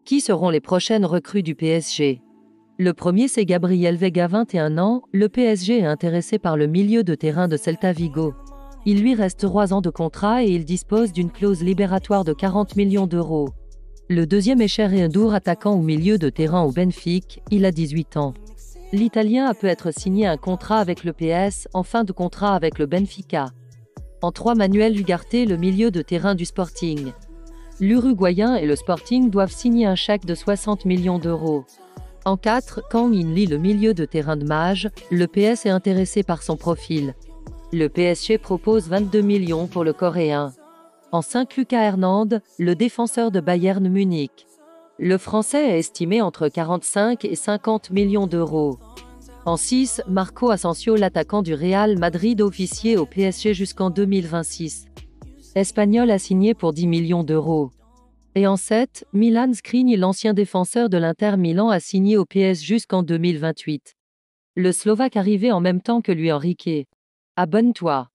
Qui seront les prochaines recrues du PSG? Le premier, c'est Gabriel Vega, 21 ans. Le PSG est intéressé par le milieu de terrain de Celta Vigo. Il lui reste 3 ans de contrat et il dispose d'une clause libératoire de 40 millions d'euros. Le deuxième est Cheikh Ndour, attaquant au milieu de terrain au Benfica. Il a 18 ans. L'Italien a peut-être signé un contrat avec le PS, en fin de contrat avec le Benfica. En 3, Manuel Ugarte, le milieu de terrain du Sporting. L'Uruguayen et le Sporting doivent signer un chèque de 60 millions d'euros. En 4, Kang In Lee, le milieu de terrain de Mage. Le PS est intéressé par son profil. Le PSG propose 22 millions pour le Coréen. En 5, Lucas Hernandez, le défenseur de Bayern Munich. Le Français est estimé entre 45 et 50 millions d'euros. En 6, Marco Asensio, l'attaquant du Real Madrid, officier au PSG jusqu'en 2026. Espagnol a signé pour 10 millions d'euros. Et en 7, Milan Skriniar, l'ancien défenseur de l'Inter Milan, a signé au PS jusqu'en 2028. Le Slovaque arrivé en même temps que lui, Enrique. Abonne-toi.